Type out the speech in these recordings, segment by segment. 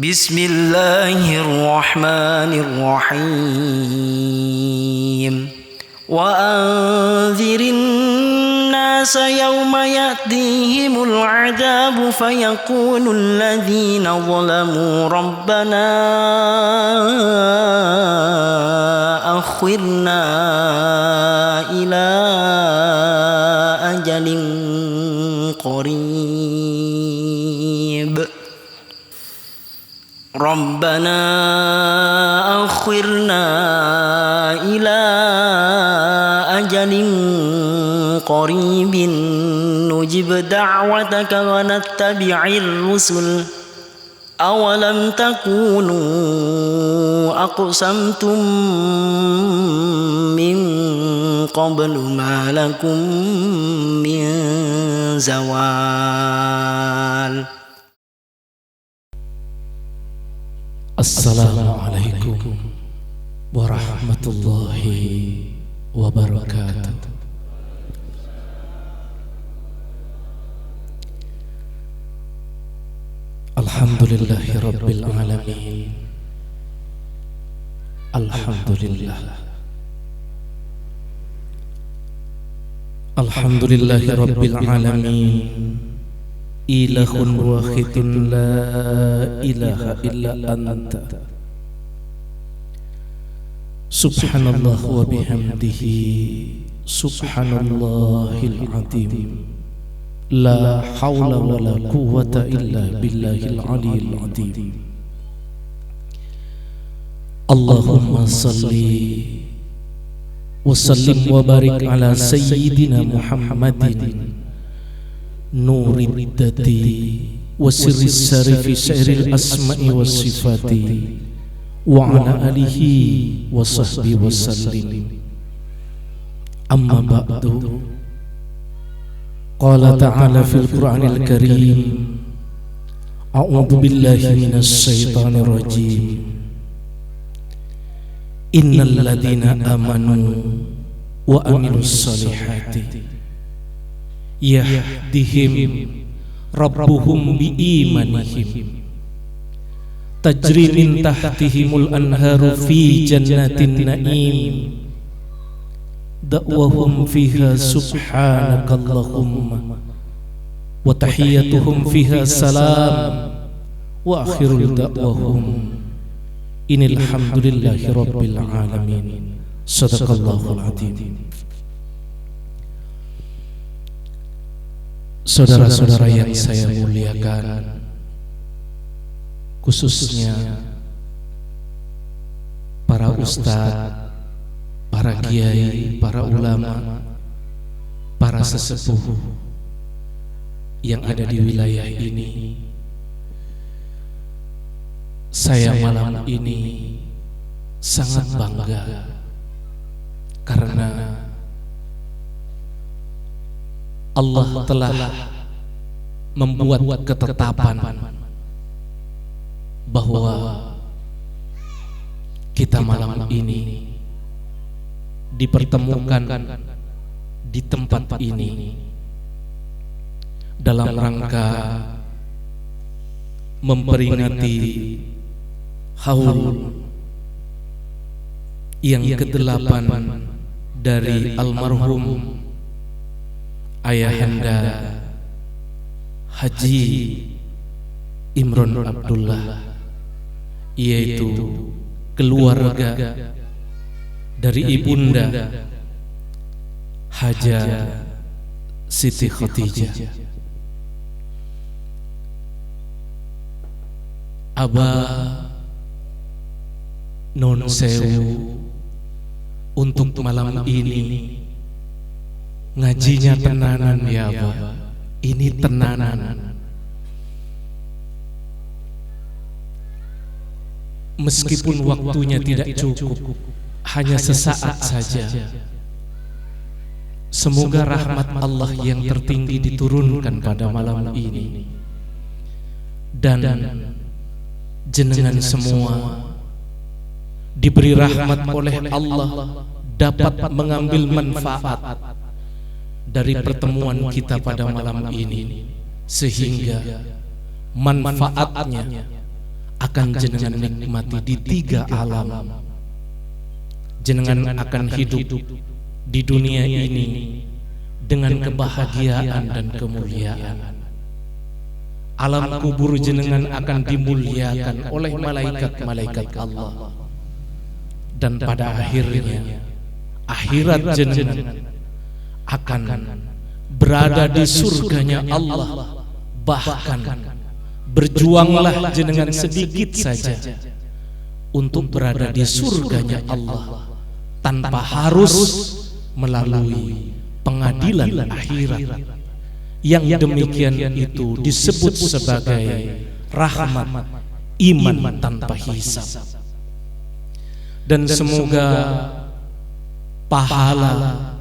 Bismillahirrahmanirrahim. Wa anzirin nasa yawma ya'tihimul 'adzabu fayaqulul ladzina zalamu rabbana akhirna ila ajalin qarib. Rabbana akhirna ila ajalin qaribin nujib da'wataka wa nattabi'ir rusul awalam takunu aqsamtum min qablu ma lakum min zawal. Assalamualaikum warahmatullahi wabarakatuh. Alhamdulillahi rabbil alamin. Alhamdulillah. Alhamdulillahi rabbil alamin. Ilahun wahidun la ilaha illa anta. Subhanallah wa bihamdihi. Subhanallahil azim. La hawla wa la quwwata illa billahil aliyil azim. Allahumma salli wa sallim wa barik ala sayyidina Muhammadin Nuriddati wa sirri sarifi syairil asma'i wa sifati wa ala alihi wa sahbihi wa sallim. Amma ba'du. Qala ta'ala fil Qur'anil Karim, a'udzu billahi minasy syaithanir rajim. Innal ladzina amanu wa amilus solihati yahdihim rabbuhum biimanihim tajri min tahtihimul anharu fi jannatin na'im da'wahum fiha subhanakallahumma wa tahiyyatuhum fiha salam wa akhirul da'wahum innal hamdulillahi rabbil alamin. Sadaqallahul azim. Saudara-saudara yang saya muliakan, khususnya para ustadz, para kiai, para ulama, para sesepuh yang ada di wilayah ini, saya malam ini sangat bangga karena Allah telah membuat ketetapan bahwa kita malam ini dipertemukan di tempat ini dalam rangka memperingati haul yang ke-8 dari almarhum Ayahanda Haji Imron Abdullah, yaitu keluarga dari ibunda Hajah Siti Khadijah. Abah non sewu untuk malam ini ngajinya tenanan ya Abah. Ini tenanan. Meskipun waktunya tidak cukup, hanya sesaat saja. Semoga rahmat Allah yang tertinggi diturunkan pada malam ini, dan jenengan semua diberi rahmat oleh Allah dapat mengambil manfaat dari pertemuan kita pada malam ini, sehingga manfaatnya akan jenengan nikmati di 3 alam. Jenengan akan hidup di dunia ini dengan kebahagiaan dan kemuliaan. Alam kubur jenengan akan dimuliakan oleh malaikat-malaikat Allah. Dan pada akhirnya akhirat jenengan akan berada di surganya Allah. Bahkan berjuanglah jenengan sedikit saja untuk berada di surganya Allah tanpa harus melalui pengadilan akhirat. Yang demikian itu disebut sebagai rahmat iman tanpa hisab. Dan semoga pahala,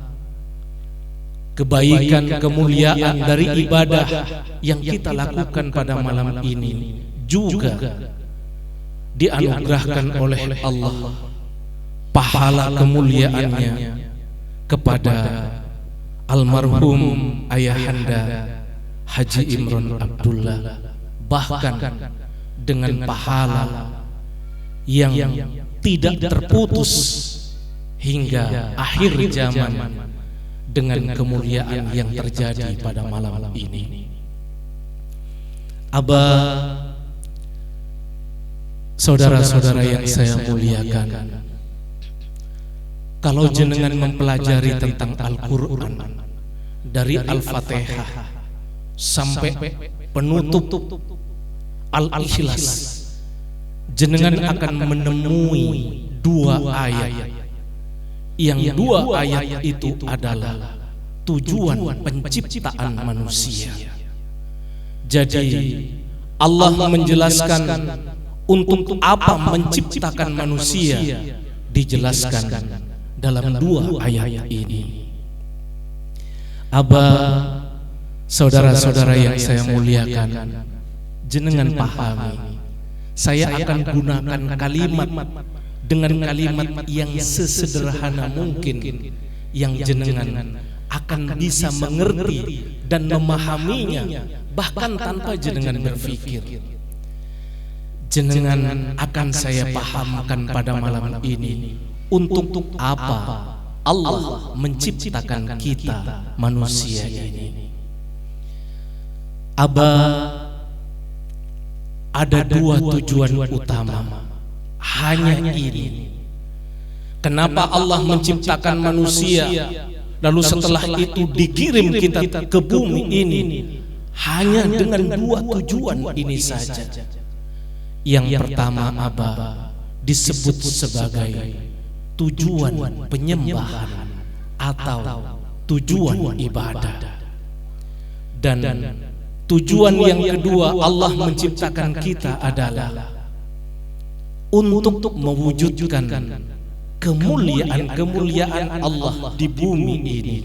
kebaikan, kemuliaan dari ibadah yang kita lakukan pada malam ini juga dianugerahkan oleh Allah pahala kemuliaannya kepada almarhum ayahanda Haji Imron Abdullah, bahkan dengan pahala yang tidak terputus hingga akhir zaman dengan kemuliaan yang terjadi pada malam ini. Abah, saudara-saudara yang saya muliakan, kalau jenengan mempelajari tentang Al-Quran dari Al-Fatihah sampai penutup Al-Ikhlas, jenengan akan menemui 2 ayat, yang 2 ayat itu adalah tujuan penciptaan manusia. Jadi Allah menjelaskan untuk apa menciptakan manusia dijelaskan dalam 2 ayat ini. Abah, saudara-saudara yang saya muliakan, jenengan pahami, saya akan gunakan kalimat dengan kalimat yang sesederhana mungkin, yang jenengan akan bisa mengerti dan memahaminya bahkan tanpa jenengan berpikir. Jenengan akan saya pahamkan pada malam ini untuk apa Allah menciptakan kita manusia ini. Abah, ada 2 tujuan utama, hanya ini. Kenapa Allah menciptakan manusia, lalu setelah itu dikirim kita ke bumi ini, hanya dengan 2 tujuan ini saja. Yang pertama, Abah, disebut sebagai tujuan penyembahan atau tujuan ibadah. Dan tujuan yang kedua Allah menciptakan kita adalah untuk mewujudkan kemuliaan-kemuliaan Allah di bumi ini.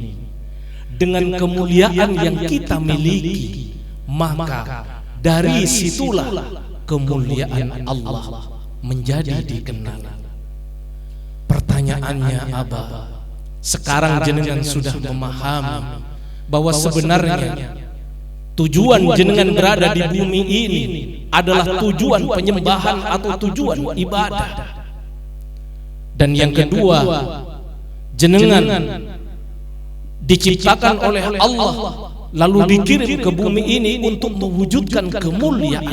Dengan kemuliaan yang kita miliki, maka dari situlah kemuliaan Allah menjadi dikenal. Pertanyaannya, Abah, sekarang jenengan sudah memahami bahwa sebenarnya tujuan jenengan berada di bumi ini adalah tujuan penyembahan atau tujuan ibadah. Dan yang kedua, jenengan diciptakan oleh Allah lalu dikirim ke bumi ini untuk mewujudkan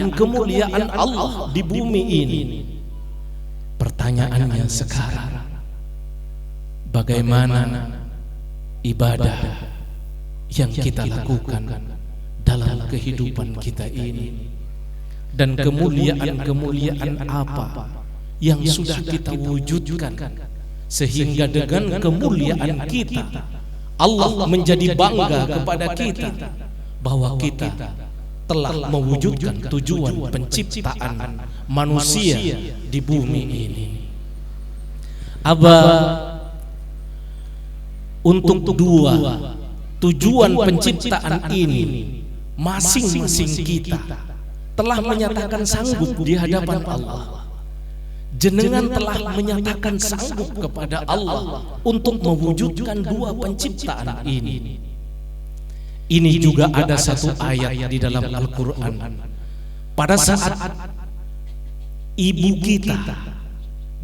kemuliaan Allah di bumi ini. Pertanyaannya sekarang, bagaimana ibadah yang kita lakukan dalam kehidupan kita ini, dan kemuliaan-kemuliaan apa yang sudah kita wujudkan sehingga dengan kemuliaan kita Allah menjadi bangga kepada kita bahwa kita telah mewujudkan tujuan penciptaan manusia di bumi ini. Abah, untuk 2 tujuan penciptaan ini, masing-masing kita telah menyatakan sanggup di hadapan Allah. Jenengan telah menyatakan sanggup kepada Allah untuk mewujudkan 2 penciptaan ini. Ini juga ada satu ayat di dalam Al-Quran. Pada saat ibu kita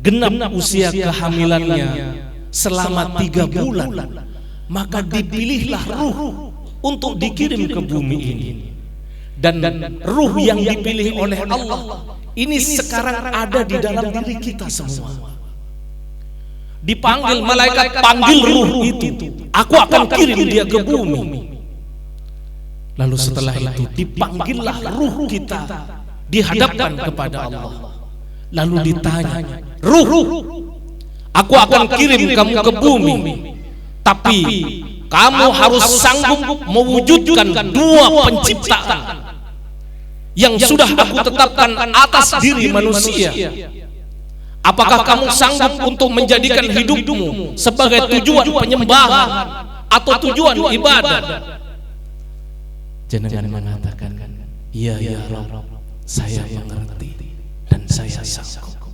genap usia kehamilannya selama 3 bulan, maka dipilihlah ruh untuk dikirim ke bumi ini. Dan ruh yang dipilih oleh Allah ini sekarang ada di dalam diri kita semua. Dipanggil malaikat, panggil ruh itu, aku akan kirim dia ke bumi. Lalu setelah itu dipanggillah ruh kita, dihadapkan kepada Allah. Lalu ditanya, ruh, aku akan kirim kamu ke bumi, tapi kamu harus sanggup mewujudkan 2 penciptaan yang sudah aku tetapkan atas diri manusia. Apakah kamu sanggup untuk menjadikan hidupmu sebagai tujuan penyembahan atau tujuan ibadah? Jenengan mengatakan, iya ya Rabb, saya mengerti dan saya sanggup.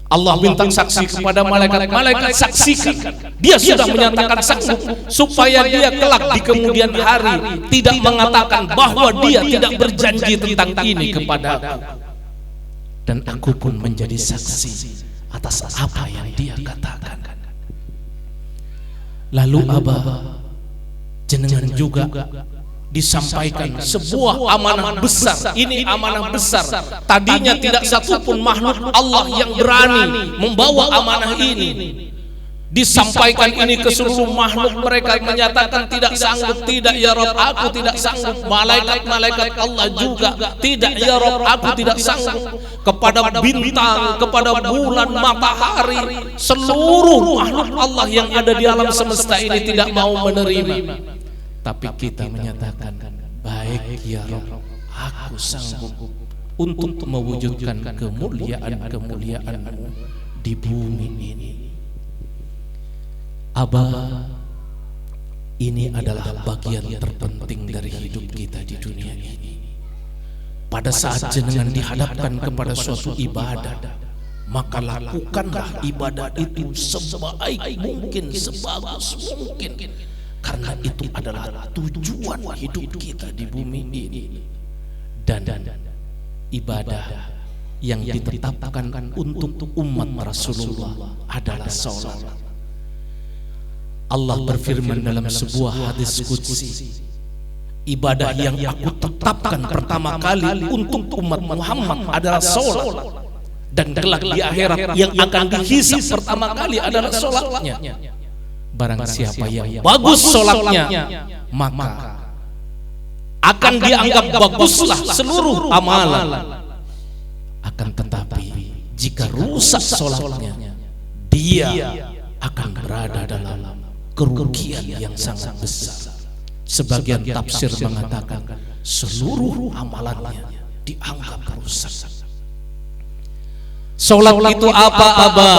Allah minta saksi kepada malaikat, malaikat saksikan dia sudah menyatakan sanggup, supaya dia kelak di kemudian hari tidak mengatakan bahwa dia tidak berjanji tentang ini kepada aku. Dan aku pun menjadi saksi atas apa yang dia katakan. Lalu Abah, jenengan juga disampaikan sebuah amanah besar. Ini amanah besar. Tadinya tidak satupun makhluk Allah yang berani membawa amanah ini. Disampaikan ini ke seluruh makhluk, mereka menyatakan tidak sanggup. Tidak ya Rabb, aku tidak sanggup. Malaikat-malaikat Allah juga tidak ya Rabb, aku tidak sanggup. Kepada bintang, kepada bulan, matahari, seluruh makhluk Allah yang ada di alam semesta ini tidak mau menerima. Tapi kita menyatakan, baik ya Rabb, aku sanggup untuk mewujudkan kemuliaan-kemuliaan-Mu di bumi ini. Abah, ini adalah bagian terpenting dari hidup kita di dunia ini. Pada saat jenengan dihadapkan kepada suatu ibadah, maka lakukanlah ibadah itu sebaik mungkin, sebagus mungkin, karena itu adalah tujuan hidup kita di bumi ini. Dan ibadah yang ditetapkan untuk umat Rasulullah adalah salat. Allah berfirman dalam sebuah hadis qudsi, ibadah yang aku tetapkan pertama kali untuk umat Muhammad adalah salat, dan kelak di akhirat yang akan dihisab pertama kali adalah salatnya. Barang siapa yang bagus salatnya, maka akan dianggap baguslah seluruh amalan. Akan tetapi jika rusak salatnya, dia akan berada dalam kerugian yang sangat besar. Sebagian tafsir mengatakan seluruh amalannya dianggap rusak. Salat itu apa, Abah?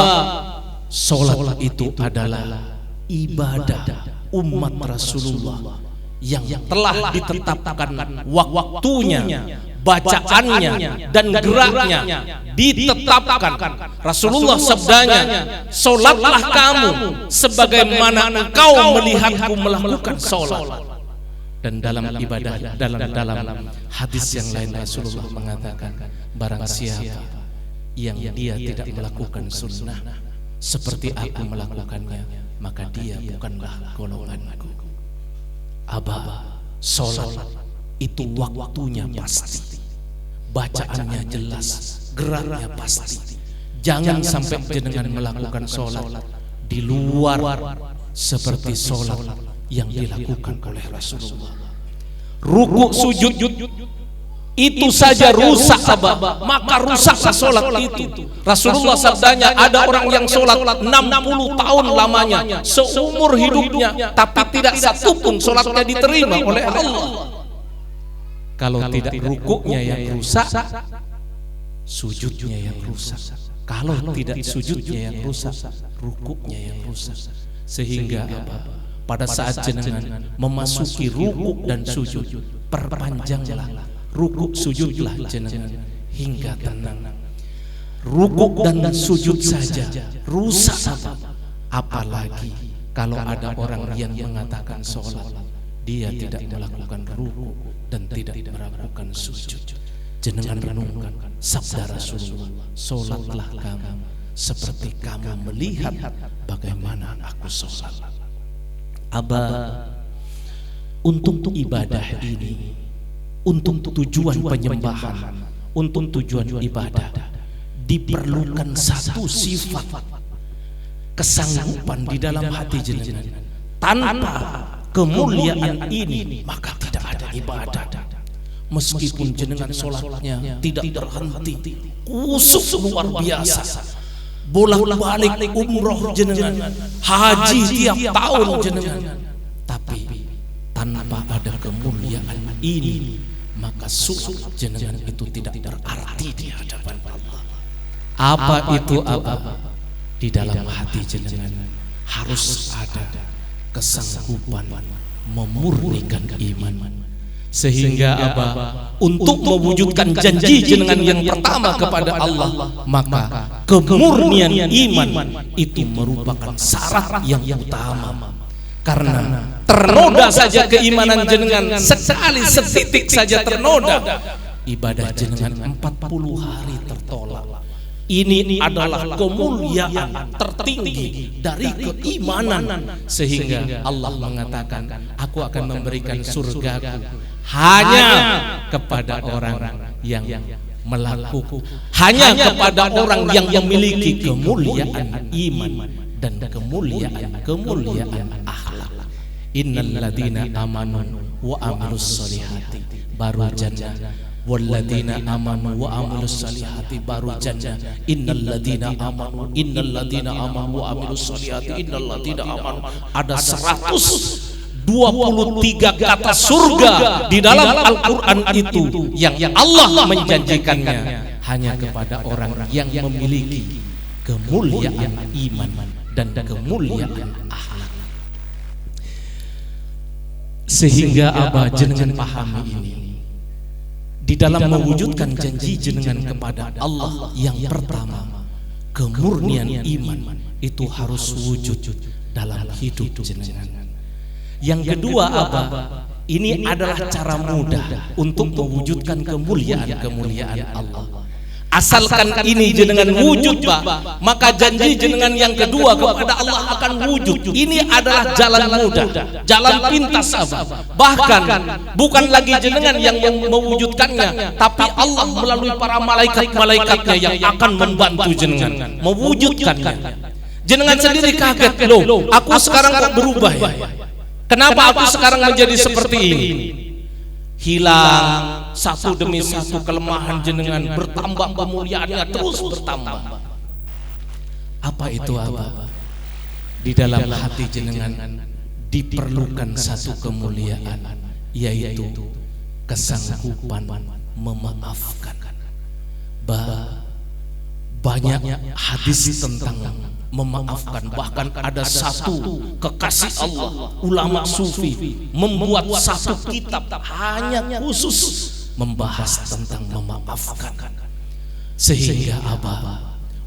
Salat itu adalah ibadah umat Rasulullah yang telah ditetapkan waktunya, bacaannya dan geraknya ditetapkan. Rasulullah sabdanya, salatlah kamu sebagaimana engkau melihatku melakukan salat. Dan dalam ibadah, dalam hadis yang lain Rasulullah mengatakan, barang siapa yang dia tidak melakukan sunnah seperti aku melakukannya, maka dia bukanlah golonganku. Abah, salat itu waktunya pasti, bacaannya jelas, geraknya pasti. Jangan sampai jenengan melakukan salat di luar seperti salat yang dilakukan oleh Rasulullah. Ruku sujud itu saja rusak, Abah, maka rusaklah salat itu. Rasulullah sabdanya, ada orang yang salat 60 tahun lamanya, seumur hidupnya, tapi tidak satupun salatnya diterima oleh Allah. Kalau tidak rukuknya yang rusak, sujudnya yang rusak. Kalau tidak sujudnya yang rusak, rukuknya yang rusak. Sehingga pada saat jenengan memasuki rukuk dan sujud, perpanjanglah rukuk sujudlah jenengan hingga tenang. Rukuk dan sujud saja rusak, apalagi kalau ada orang yang mengatakan sholat dia tidak melakukan rukuk dan tidak melakukan sujud. jenengan renungkan sabda Rasulullah, sholatlah kamu seperti kamu melihat bagaimana aku sholat. Untuk ibadah ini, untuk tujuan penyembahan, untuk tujuan ibadah, diperlukan satu sifat kesanggupan di dalam hati jenengan. Tanpa kemuliaan ini maka tidak ada ibadah. Meskipun jenengan sholatnya tidak berhenti, kusuk luar biasa, bolak-balik umroh jenengan, haji tiap tahun jenengan, tapi tanpa ada kemuliaan ini maka sholat jenengan itu tidak berarti di hadapan Allah. Apa itu apa? Di dalam hati jenengan harus ada kesanggupan memurnikan iman. Sehingga untuk mewujudkan janji jenengan yang pertama kepada Allah, maka kemurnian iman itu merupakan syarat yang utama. Karena ternoda saja keimanan jenengan, sekali setitik saja ternoda, ibadah jenengan 40 hari tertolak. Ini adalah kemuliaan tertinggi dari keimanan, sehingga Allah mengatakan, aku akan memberikan surgaku hanya kepada orang yang melakukan, hanya kepada orang yang memiliki kemuliaan iman dan kemuliaan akhlak. Innal ladzina amanu wa amilus solihati baru jannah, walladzina amanu wa amilus solihati baru jannah. Innal ladzina amanu wa amilus solihati, innal ladzina amanu. Ada 123 kata surga di dalam Al-Quran itu yang Allah menjanjikannya hanya kepada orang yang memiliki kemuliaan iman dan kemuliaan akhlak. Sehingga jenengan pahami ini, di dalam mewujudkan janji jenengan kepada Allah yang pertama, kemurnian iman itu harus wujud dalam hidup jenengan. Yang kedua ini adalah cara mudah untuk mewujudkan kemuliaan Allah. Asalkan ini jenengan wujud, Pak, maka janji jenengan yang kedua kepada Allah akan wujud. Ini adalah jalan mudah, jalan pintas, bahkan bukan lagi jenengan yang mewujudkannya, tapi Allah melalui para malaikat-malaikatnya yang akan membantu jenengan mewujudkannya. Jenengan sendiri kaget, loh, aku sekarang kok berubah ya? Kenapa aku sekarang menjadi seperti ini? Hilang satu demi satu kelemahan jenengan, bertambah kemuliaannya terus bertambah. Apa itu Di dalam hati jenengan diperlukan satu kemuliaan, yaitu kesanggupan memaafkan. Banyak hadis tentang memaafkan, bahkan ada satu kekasih Allah, ulama sufi, membuat satu kitab hanya khusus membahas tentang memaafkan. Sehingga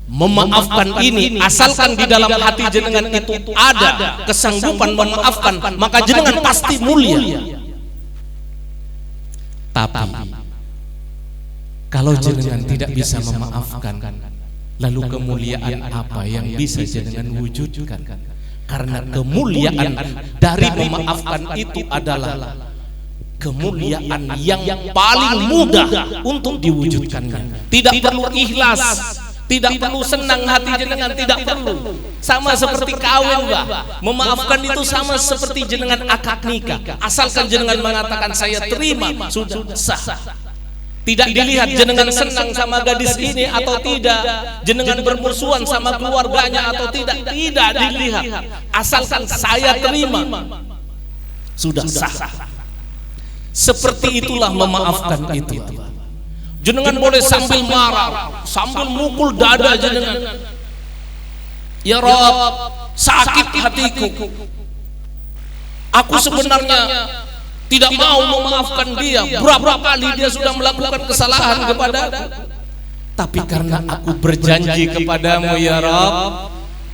memaafkan ini, asalkan di dalam hati jenengan itu ada kesanggupan memaafkan, maka jenengan pasti mulia. Tapi kalau jenengan tidak bisa memaafkan, lalu kemuliaan apa yang bisa jenengan wujudkan? Karena kemuliaan dari memaafkan itu adalah kemuliaan yang paling mudah untuk diwujudkannya. Tidak perlu ikhlas, tidak perlu senang hati jenengan, tidak perlu. Sama seperti kawin, Pak. Memaafkan itu sama seperti jenengan akad nikah. Asalkan jenengan mengatakan saya terima, sudah sah. Tidak dilihat jenengan senang sama gadis ini atau tidak, jenengan bermusuhan sama keluarganya atau tidak dilihat. Asalkan saya terima, sudah sah. Seperti itulah memaafkan itu. Jenengan boleh sambil marah, sambil mukul dada jenengan. Ya Rabb, sakit hatiku. Aku sebenarnya tidak mau memaafkan dia. Berapa kali dia sudah melakukan kesalahan kepada aku, tapi karena aku berjanji kepadamu ya Rabb,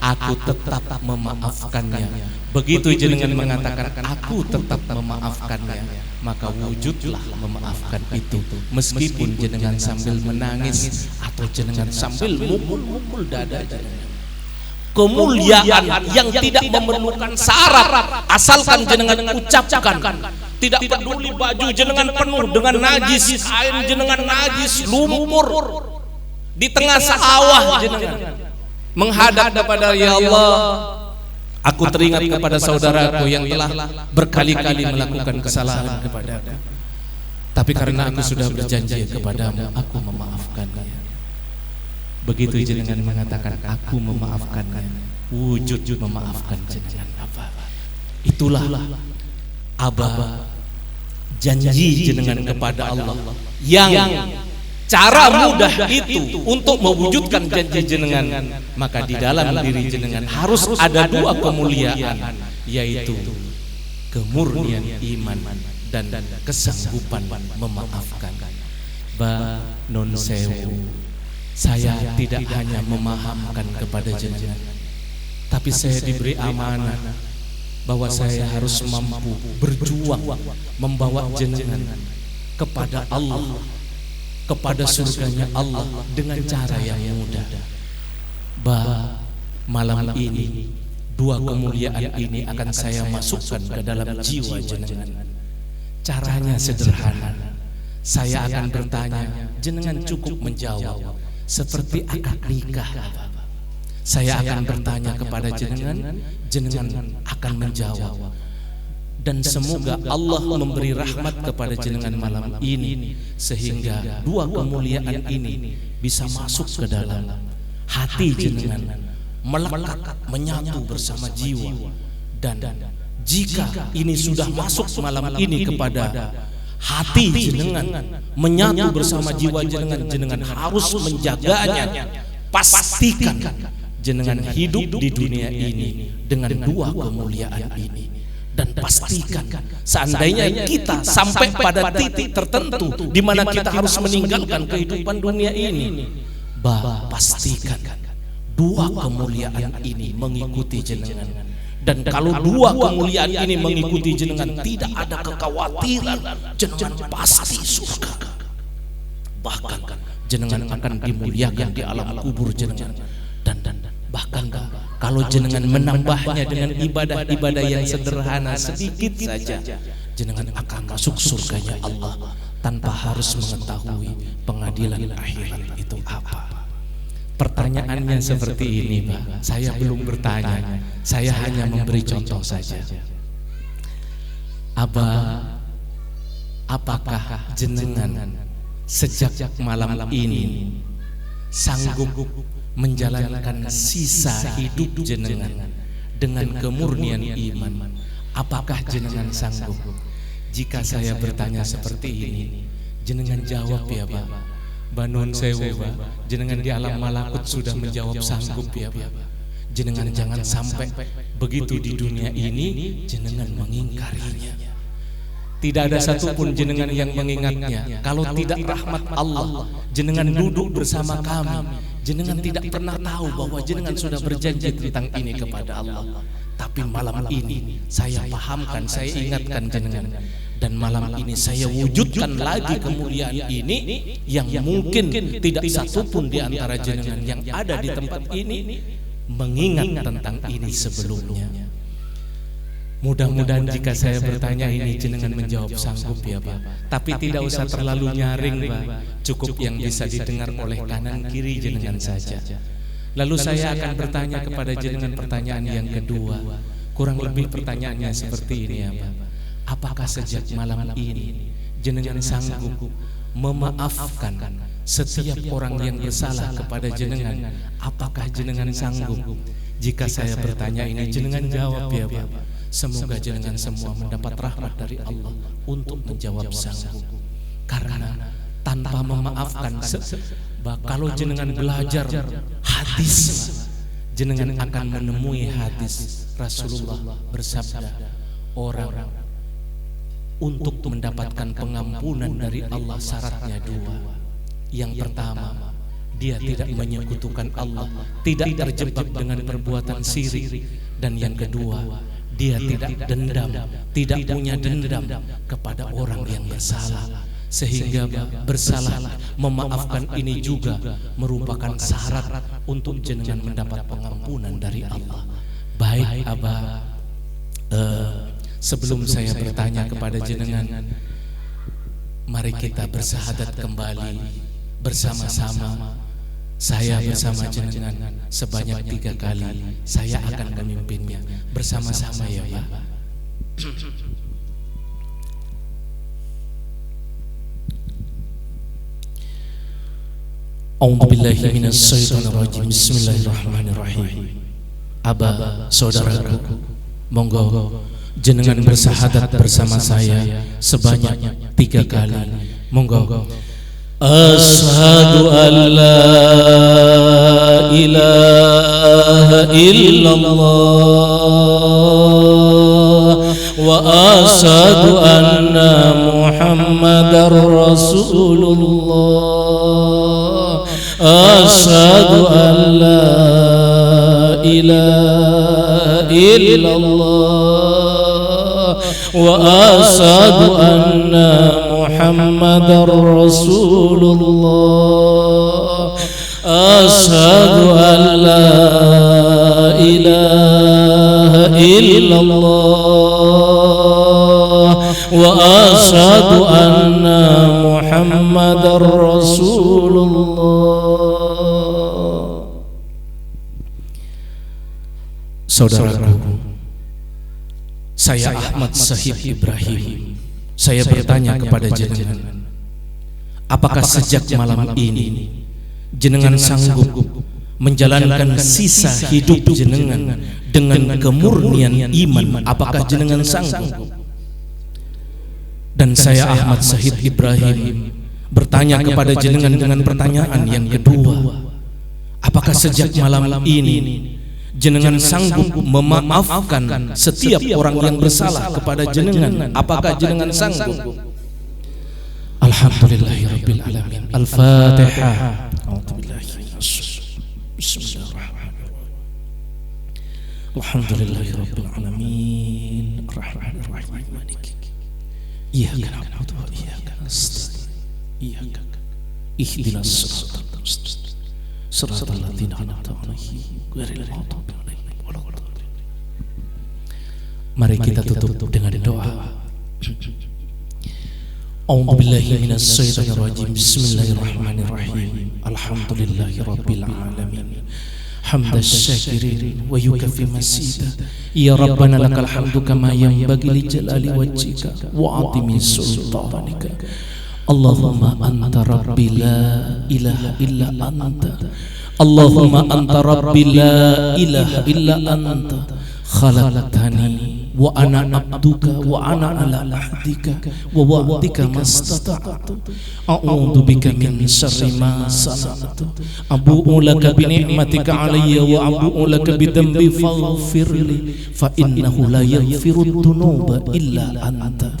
aku tetap memaafkannya. Begitu jenengan mengatakan aku tetap memaafkannya, maka wujudlah memaafkan itu, meskipun jenengan sambil menangis atau jenengan sambil mukul-mukul dada jenengan. Kemuliaan yang tidak memerlukan syarat, asalkan jenengan ucapkan. Tidak peduli baju jenengan penuh dengan najis, kain jenengan najis, lumpur, di tengah sawah jenengan menghadap kepada ya Allah, aku teringat kepada saudaraku yang telah berkali-kali melakukan kesalahan kepadaku, tapi karena aku sudah berjanji kepadamu, aku memaafkannya. Begitu jenengan mengatakan aku memaafkannya, wujud memaafkan jenengan apa? Itulah Abah janji jenengan kepada Allah yang cara mudah itu untuk mewujudkan janji jenengan. Maka di dalam diri jenengan harus ada dua kemuliaan, yaitu kemurnian iman dan kesanggupan memaafkan. Ba non sewu, saya tidak hanya memahamkan kepada jenengan, tapi saya diberi amanah bahwa saya harus mampu berjuang membawa jenengan kepada Allah, kepada surganya Allah dengan cara yang mudah. Malam ini dua kemuliaan ini akan saya masukkan ke dalam jiwa jenengan. Caranya sederhana. Saya akan bertanya, jenengan cukup menjawab seperti akad nikah. Saya akan bertanya kepada jenengan, jenengan akan menjawab. Dan semoga Allah memberi rahmat kepada jenengan malam ini, sehingga dua kemuliaan ini bisa masuk ke dalam hati jenengan, melekat, menyatu bersama jiwa. Dan jika ini sudah masuk malam ini kepada hati jenengan, menyatu bersama jiwa jenengan, jenengan harus menjaganya. Pastikan jenengan hidup di dunia ini dengan dua kemuliaan ini. Dan pastikan seandainya kita sampai pada titik tertentu di mana kita harus meninggalkan kehidupan dunia ini, pastikan dua kemuliaan ini mengikuti jenengan. Dan kalau dua kemuliaan ini mengikuti jenengan, tidak ada kekhawatiran, jenengan pasti surga. Bahkan jenengan akan dimuliakan di alam kubur jenengan. Dan bahkan kalau jenengan menambahnya dengan ibadah-ibadah yang sederhana sedikit saja, jenengan akan masuk surganya Allah tanpa harus mengetahui pengadilan akhirat itu apa. Pertanyaannya seperti ini, Pak. Saya belum bertanya, saya hanya memberi contoh saja. Abah, apakah jenengan sejak malam ini sanggup menjalankan sisa hidup jenengan dengan kemurnian iman? Apakah jenengan sanggup? Jika saya bertanya seperti ini, jenengan jawab ya, Pak. Banun sewu, jenengan di alam malakut sudah menjawab sanggup ya, Pak. Jenengan jangan sampai begitu di dunia ini jenengan mengingkarinya. Tidak ada satupun jenengan yang mengingatnya. Kalau tidak rahmat Allah, jenengan duduk bersama kami, jenengan tidak pernah tahu bahwa jenengan sudah berjanji tentang ini kepada Allah. Tapi malam ini saya pahamkan, saya ingatkan jenengan. Dan malam ini saya wujudkan lagi kemuliaan ini yang mungkin tidak satupun di antara jenengan yang ada di tempat ini mengingat tentang ini sebelumnya. Mudah-mudahan jika saya bertanya ini jenengan menjawab sanggup ya, Pak. Tapi tidak usah terlalu nyaring, Pak. Cukup yang bisa didengar oleh kanan kiri jenengan saja. Lalu saya akan bertanya kepada jenengan pertanyaan yang kedua. Kurang lebih pertanyaannya seperti ini ya, Pak. Apakah sejak malam ini jenengan sanggup memaafkan setiap orang yang bersalah kepada jenengan? Apakah jenengan sanggup? Jika saya bertanya ini jenengan jawab ya, Pak. Semoga jenengan semua mendapat rahmat dari Allah untuk menjawab sanggup. Karena tanpa memaafkan, kalau jenengan belajar hadis, jenengan akan menemui hadis Rasulullah bersabda, orang untuk mendapatkan pengampunan dari Allah syaratnya dua. Yang pertama, dia tidak menyekutukan Allah, tidak terjebak dengan perbuatan syirik. Dan yang kedua, dia tidak dendam, tidak punya dendam kepada orang yang bersalah. Sehingga bersalah memaafkan ini juga merupakan syarat untuk jenengan mendapat pengampunan dari Allah. Baik Abah, sebelum saya bertanya kepada jenengan, mari kita bersahadat kembali bersama-sama. Saya bersama jenengan sebanyak 3 kali. Saya akan memimpinnya bersama-sama ya Pak. A'udzubillahi minasyaitonirrajim. Bismillahirrahmanirrahim. Abah, saudaraku, monggo jenengan bersahadat bersama saya sebanyak 3 kali. Monggo. Asyhadu an la ilaha illallah wa asyhadu anna Muhammadar Rasulullah. Asyhadu an la ilaha illallah wa asyhadu anna Muhammadar Rasulullah. Asyhadu an la ilaha illallah wa asyhadu anna Muhammadar Rasulullah. Saudaraku, saya Ahmad Syahid Ibrahim. Saya bertanya kepada jenengan, apakah sejak malam ini jenengan sanggup menjalankan sisa hidup jenengan dengan kemurnian iman? Apakah jenengan sanggup? Dan saya Ahmad Syahid Ibrahim bertanya kepada jenengan dengan pertanyaan yang kedua, apakah sejak malam ini jenengan sanggup memaafkan setiap orang yang bersalah kepada jenengan? Apakah jenengan sanggup? Alhamdulillahirabbil alamin. Al-Fatihah. Bismillahirrahmanirrahim. Alhamdulillahirabbil alamin. Arrahmanirrahim. Maliki. Iyyaka na'budu wa iyyaka nasta'in. Iyyaka ihdinas siratal mustaqim. Siratal ladzina an'amta 'alaihim ghairil maghdubi 'alaihim waladdallin. Mari kita tutup dengan doa. A'udzubillahi minasyaitonir rajim. Bismillahirrahmanirrahim. Alhamdulillahirabbil alamin. Hamdas syakirin wa yukafi masida. Ya Rabbana lakal hamdu kama yanbaghi li jalali wajhika wa 'azimi sultanika. Allahumma anta rabbi la ilaha illa anta. Allahumma anta rabbi la ilaha illa anta. Khalaqtani wa ana abduka wa ana ala ahdika wa wa'dika mastata'tu. A'udzu bika min syarri ma sana'tu. Abu'u laka bi ni'matika 'alayya wa abu'u laka bi dhanbi faghfirli fa innahu la yaghfiru dhunuba illa anta.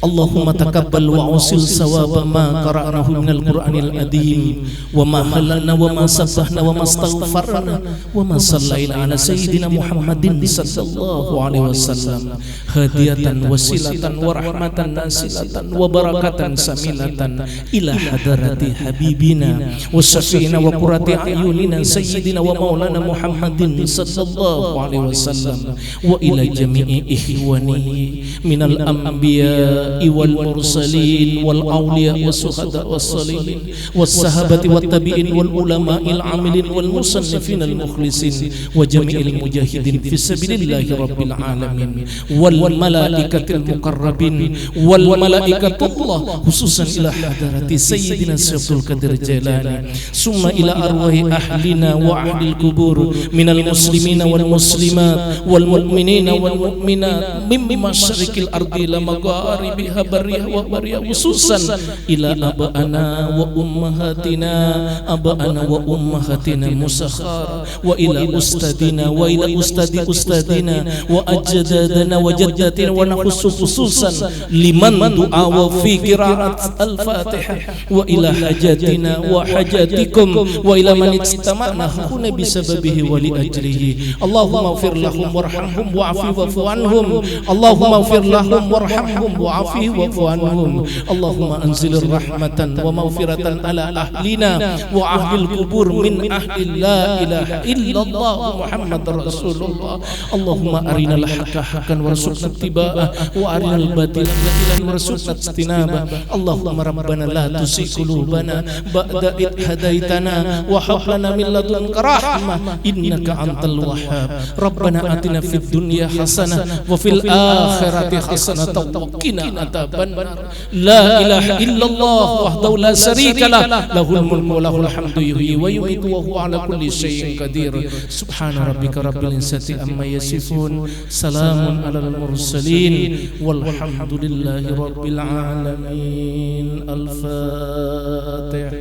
Allahumma taqabbal wa usil sawaba ma qara'nahu minal Qur'anil azim wa ma halalna wa ma sabbahna wa ma astaghfarna wa ma sallaina ala sayyidina Muhammadin sallallahu alaihi wasallam hadiyatan wasilatan wa rahmatan nasilatan wa barakatan samilatan ila hadarati habibina wa syafiina wa qurrati ayunina sayyidina wa maulana Muhammadin sallallahu alaihi wasallam wa ila jami'i ikhwanihi minal anbiya wal mursalin wal awliya was suhada was salihin was sahabati wat tabi'in wal ulama'il amilin wal musannifin al mukhlisin wa jami'il mujahidin fi sabilillahi rabbil alamin wal malaikatil muqarrabin wal malaikatullah khususan ila hadarati sayyidina Syaikhul Qadir Jailani summa ila arwahi ahlina wa ahlil kubur minal muslimina wal muslimat wal mu'minina wal mu'minat mimma masyariqil ardi ila magharib biha bariyah wa bariyah khususan ila abana wa ummahatina abana wa ummahatina musakhara wa ila ustadina wa ila ustadina wa ajdadana wa jaddatina wa nakhussu khususan liman du'a wa fi qira'at al-Fatihah wa ila hajatina wa hajatikum wa ila man istama'na huna bisababihi wa li ajlihi Allahumma ighfir lahum warhamhum wa'afi wa'fu anhum Allahumma ighfir lahum warhamhum wa'afi wa'fu anhum Allahumma anzil rahmatan wa maghfiratan ala ahlina wa ahlil kubur min ahli la ilaha illallah Muhammad Rasulullah Allahumma arinal haqqa haqqan warzuqna ittiba'ah wa arinal batila batilan warzuqna ijtinabah Allahumma rabbana la tuzigh qulubana ba'da id hadaitana wa hab lana min ladunka rahmah innaka antal wahhab rabbana atina fid dunya hasanah wa fil akhirati hasanah wa qina adzabannar la ilaha illallah wahdahu la syarika lah lahul mulku wa lahul hamdu yuhyi wa yumiitu wa huwa ala kulli syai'in qadir subhana rabbika rabbil izzati amma yasifun salamun alal mursalin walhamdulillahi rabbil alamin al-fatihah.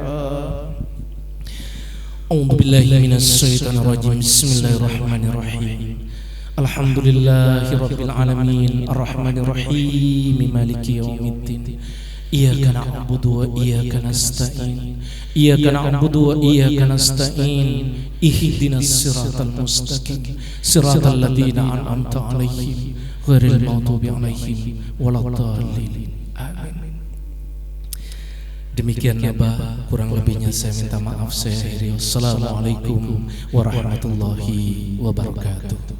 A'udzu billahi minasy syaithanir rajim. Bismillahirrahmanirrahim. Alhamdulillahi rabbil alamin arrahmanir rahim maliki yaumiddin. Iyyaka na'budu wa iyyaka nasta'in. Iyyaka na'budu wa iyyaka nasta'in. Ihdinas siratal mustaqim. Siratal ladzina an'amta 'alaihim ghairil maghdubi 'alaihim waladdallin. Amin. Demikian Abah, kurang lebihnya saya minta maaf. Saya akhiri. Wassalamualaikum warahmatullahi wabarakatuh.